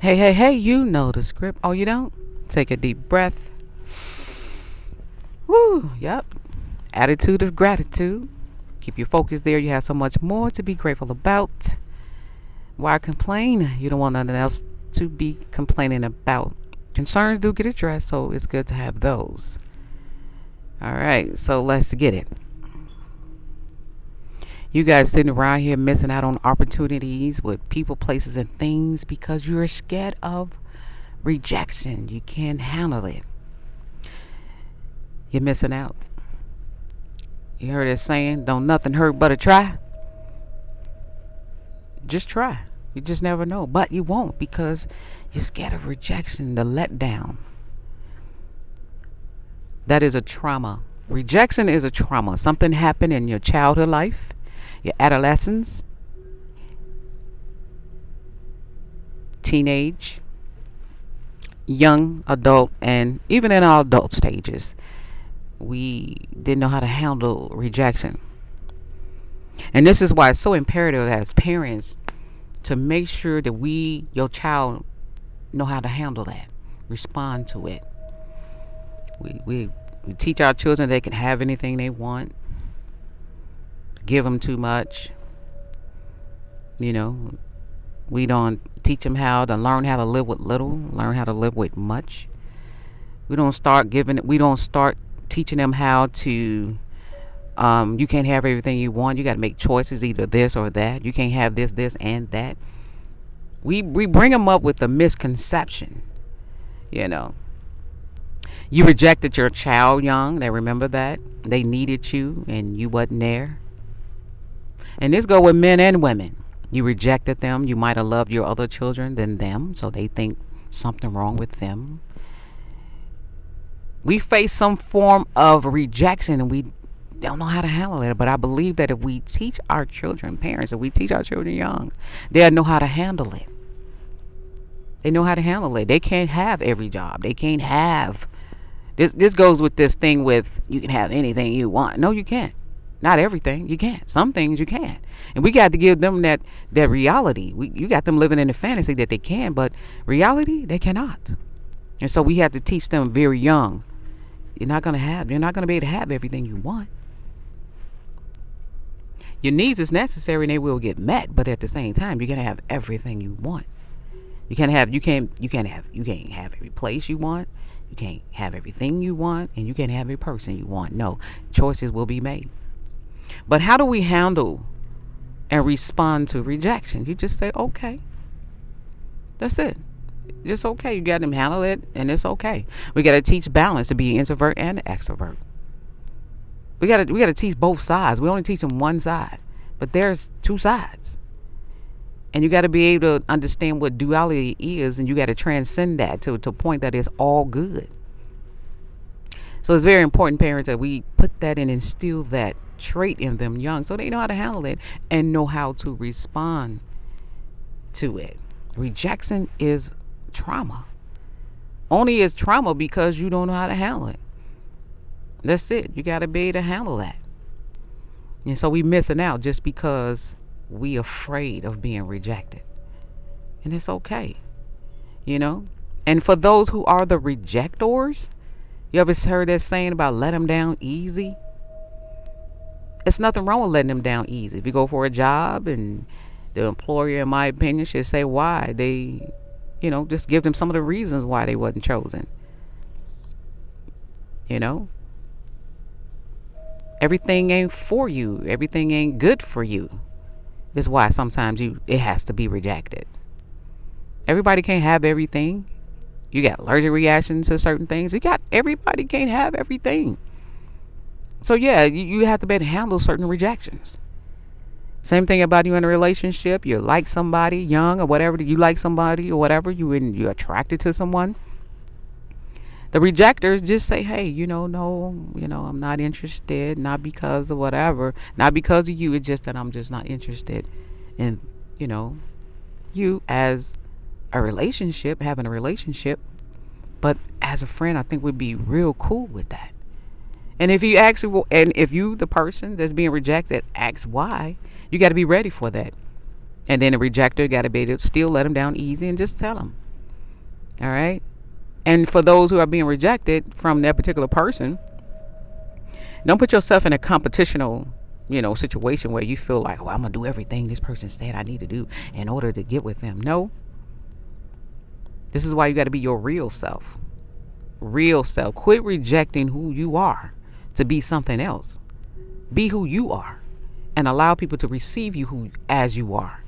Hey, hey, hey, you know the script. Oh, you don't? Take a deep breath. Woo, yep. Attitude of gratitude. Keep your focus there. You have so much more to be grateful about. Why complain? You don't want nothing else to be complaining about. Concerns do get addressed, so it's good to have those. All right, so let's get it. You guys sitting around here missing out on opportunities with people, places, and things because you're scared of rejection. You can't handle it. You're missing out. You heard it saying, don't nothing hurt but a try. Just try. You just never know. But you won't because you're scared of rejection, the letdown. That is a trauma. Rejection is a trauma. Something happened in your childhood life, your adolescence, teenage, young adult, and even in our adult stages, we didn't know how to handle rejection. And this is why it's so imperative as parents to make sure that your child, know how to handle that, respond to it. We teach our children they can have anything they want. Give them too much. We don't teach them how to learn how to live with little, learn how to live with much. We don't start teaching them how to you can't have everything you want. You got to make choices, either this or that. You can't have this and that. We bring them up with a misconception. You rejected your child young. They remember that. They needed you and you wasn't there. And this go with men and women. You rejected them. You might have loved your other children than them, so they think something wrong with them. We face some form of rejection and we don't know how to handle it. But I believe that if we teach our children, parents, if we teach our children young, they'll know how to handle it. They know how to handle it. They can't have every job. They can't have this goes with this thing with you can have anything you want. No, you can't. Not everything. You can't. Some things you can't. And we got to give them that reality. You got them living in the fantasy that they can, but reality, they cannot. And so we have to teach them very young. You're not going to be able to have everything you want. Your needs is necessary and they will get met, but at the same time, you're going to have everything you want. You can't have every place you want. You can't have everything you want, and you can't have every person you want. No, choices will be made. But how do we handle and respond to rejection? You just say, okay. That's it. Just okay. You got to handle it, and it's okay. We got to teach balance to be an introvert and an extrovert. We got to teach both sides. We only teach them one side, but there's two sides. And you got to be able to understand what duality is, and you got to transcend that to a point that is all good. So it's very important, parents, that we put that and instill that trait in them young so they know how to handle it and know how to respond to it. Rejection is trauma. Only is trauma because you don't know how to handle it. That's it. You got to be able to handle that. And so we missing out just because we afraid of being rejected. And it's okay. And for those who are the rejectors, you ever heard that saying about let them down easy? It's nothing wrong with letting them down easy. If you go for a job and the employer, in my opinion, should say why they, just give them some of the reasons why they wasn't chosen. Everything ain't for you. Everything ain't good for you. That's why sometimes it has to be rejected. Everybody can't have everything. You got allergic reactions to certain things. Everybody can't have everything. So yeah, you have to be able to handle certain rejections. Same thing about you in a relationship. You like somebody young or whatever. You like somebody or whatever. You're attracted to someone. The rejectors just say, hey, no, I'm not interested. Not because of whatever. Not because of you. It's just that I'm just not interested in, you as a relationship, having a relationship. But as a friend, I think we'd be real cool with that. And if you, the person that's being rejected, asks why, you got to be ready for that. And then the rejector got to be able to still let them down easy and just tell them, All right. And for those who are being rejected from that particular person, don't put yourself in a competitional, situation where you feel like, well, I'm going to do everything this person said I need to do in order to get with them. No. This is why you got to be your real self. Real self. Quit rejecting who you are to be something else. Be who you are and allow people to receive you as you are.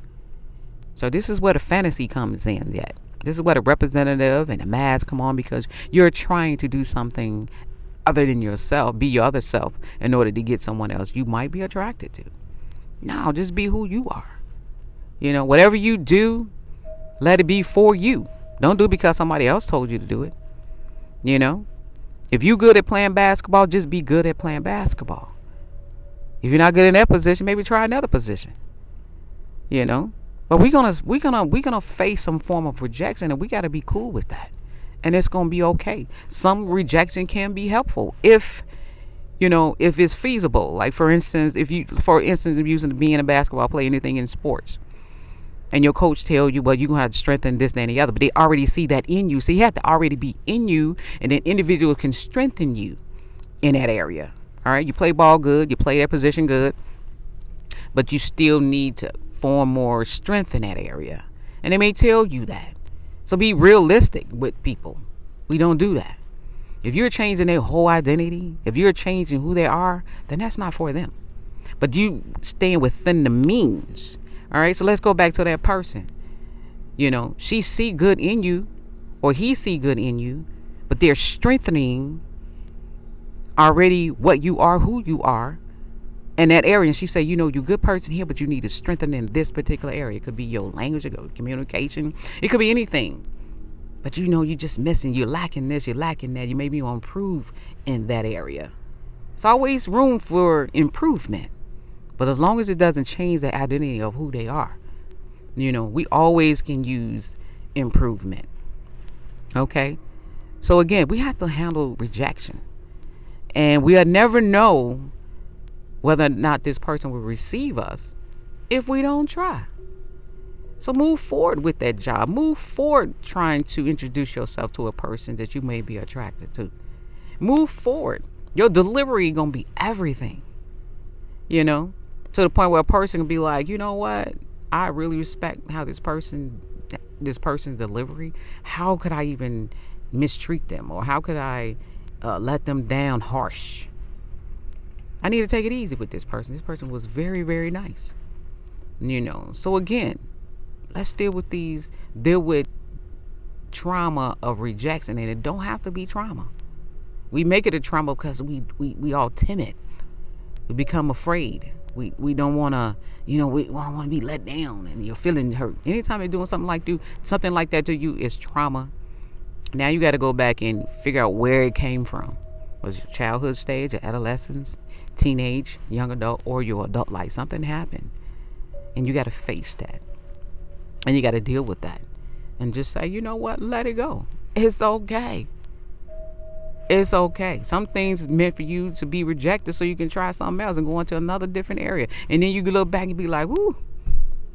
So this is where the fantasy comes in yet. This is where the representative and the mask come on, because you're trying to do something other than yourself, be your other self, in order to get someone else you might be attracted to. No, just be who you are. Whatever you do, let it be for you. Don't do it because somebody else told you to do it. If you're good at playing basketball, just be good at playing basketball. If you're not good in that position, maybe try another position. But we're gonna face some form of rejection, and we gotta be cool with that. And it's gonna be okay. Some rejection can be helpful if it's feasible. Like for instance, if using being a basketball player, anything in sports, and your coach tell you, well, you're gonna have to strengthen this, that, and the other, but they already see that in you. So you have to already be in you, and then individual can strengthen you in that area. All right, you play ball good, you play that position good, but you still need to form more strength in that area, and they may tell you that. So be realistic with people. We don't do that. If you're changing their whole identity, if you're changing who they are, then that's not for them. But you staying within the means. All right, so let's go back to that person. She see good in you, or he see good in you, but they're strengthening already what you are, who you are in that area. And she say, you're a good person here, but you need to strengthen in this particular area. It could be your language, it could be communication, it could be anything. But you're just missing, you're lacking this, you're lacking that. You maybe want to improve in that area. It's always room for improvement. But as long as it doesn't change the identity of who they are, we always can use improvement. Okay? So again, we have to handle rejection. And we'll never know whether or not this person will receive us if we don't try. So move forward with that job. Move forward trying to introduce yourself to a person that you may be attracted to. Move forward. Your delivery going to be everything. To the point where a person can be like, you know what? I really respect how this person's delivery. How could I even mistreat them? Or how could I let them down harsh? I need to take it easy with this person. This person was very, very nice. So again, let's deal with trauma of rejection. And it don't have to be trauma. We make it a trauma because we all timid. We become afraid. We don't want to, we don't want to be let down, and you're feeling hurt. Anytime they're doing something like that to you, is trauma. Now you got to go back and figure out where it came from. Was it your childhood stage, your adolescence, teenage, young adult, or your adult life? Something happened, and you got to face that, and you got to deal with that, and just say, you know what, let it go. It's okay. It's okay. Some things meant for you to be rejected so you can try something else and go into another different area. And then you can look back and be like, woo,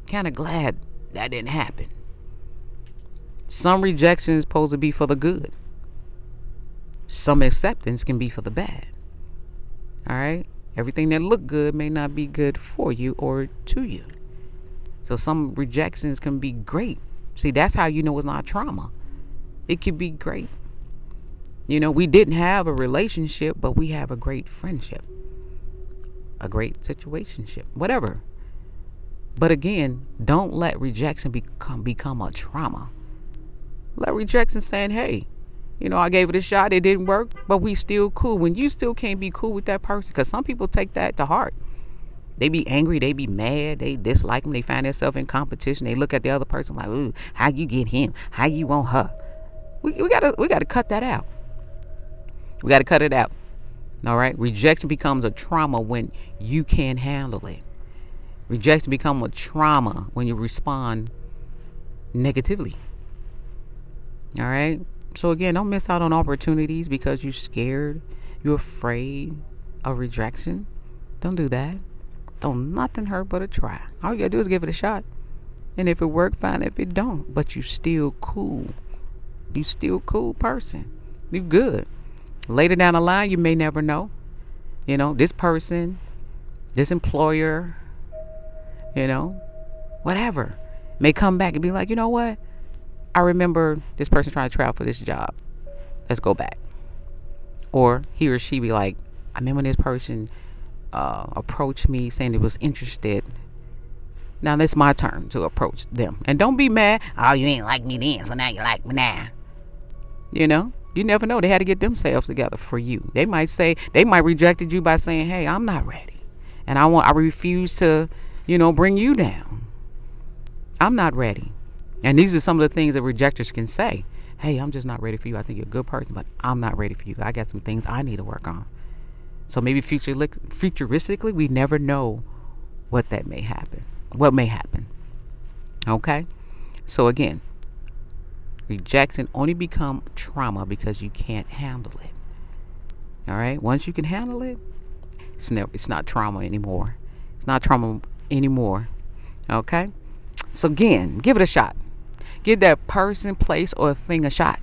kind of glad that didn't happen. Some rejection is supposed to be for the good. Some acceptance can be for the bad. All right? Everything that look good may not be good for you or to you. So some rejections can be great. See, that's how you know it's not trauma. It could be great. We didn't have a relationship, but we have a great friendship, a great situationship, whatever. But again, don't let rejection become a trauma. Let rejection saying, hey, I gave it a shot. It didn't work, but we still cool. When you still can't be cool with that person, because some people take that to heart. They be angry. They be mad. They dislike them. They find themselves in competition. They look at the other person like, ooh, how you get him? How you want her? We gotta cut that out. We got to cut it out. All right. Rejection becomes a trauma when you can't handle it. Rejection becomes a trauma when you respond negatively. All right. So again, don't miss out on opportunities because you're scared. You're afraid of rejection. Don't do that. Don't nothing hurt but a try. All you got to do is give it a shot. And if it works, fine. If it don't, but you still cool You still a cool person. You good. Later down the line, you may never know. This person, this employer, whatever, may come back and be like, you know what? I remember this person trying to try out for this job. Let's go back. Or he or she be like, I remember this person approached me saying it was interested. Now it's my turn to approach them. And don't be mad. Oh, you ain't like me then, so now you like me now. You never know. They had to get themselves together for you. They might rejected you by saying, hey, I'm not ready. And I refuse to, bring you down. I'm not ready. And these are some of the things that rejectors can say. Hey, I'm just not ready for you. I think you're a good person, but I'm not ready for you. I got some things I need to work on. So maybe futuristically, we never know what may happen. Okay? So again, rejection only become trauma because you can't handle it. All right? Once you can handle it, it's not trauma anymore. It's not trauma anymore. Okay? So again, give it a shot. Give that person, place, or thing a shot.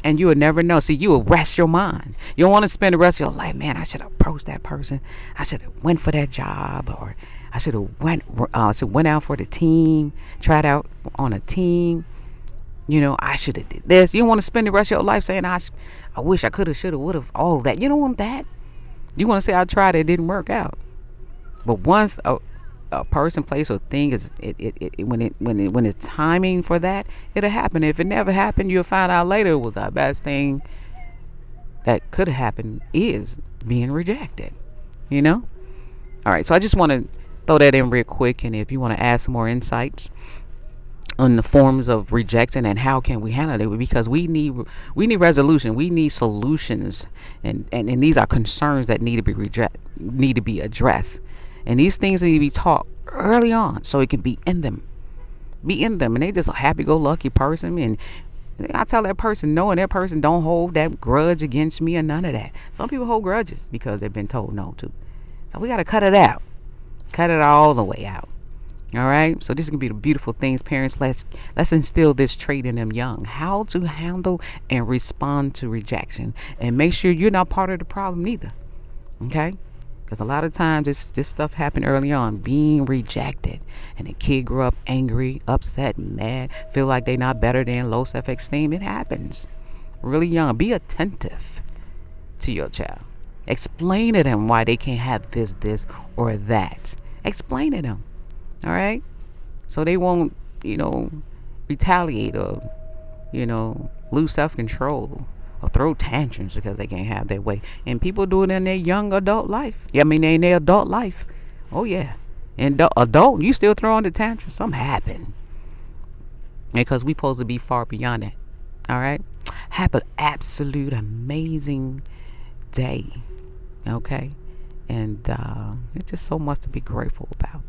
And you will never know. See, you will rest your mind. You don't want to spend the rest of your life, man, I should have approached that person. I should have went for that job. Or I should have went out for the team. Tried out on a team. I should have did this. You don't want to spend the rest of your life saying, I wish I could have, should have, would have, all of that. You don't want that. You want to say, I tried, it didn't work out. But once a person, place, or thing is when it's timing for that, it'll happen. If it never happened, you'll find out later it was the best thing that could have happened is being rejected. All right, so I just want to throw that in real quick, and if you want to add some more insights on the forms of rejection and how can we handle it, because we need resolution, we need solutions, and these are concerns that need to be addressed. And these things need to be taught early on so it can be in them. And they just a happy-go-lucky person. And I tell that person no, and that person don't hold that grudge against me or none of that. Some people hold grudges because they've been told no to. So we got to cut it out. Cut it all the way out. All right? So this is going to be the beautiful things. Parents, let's instill this trait in them young. How to handle and respond to rejection. And make sure you're not part of the problem either. Okay? Because a lot of times this stuff happened early on, being rejected. And the kid grew up angry, upset, mad, feel like they're not better than, low self-esteem. It happens really young. Be attentive to your child. Explain to them why they can't have this, or that. Explain to them. All right? So they won't, retaliate or, lose self-control. Or throw tantrums because they can't have their way. And people do it in their young adult life. In their adult life. Oh, yeah. And adult, you still throwing the tantrums. Something happened. Because we supposed to be far beyond that. All right? Have an absolute amazing day. Okay? And it's just so much to be grateful about.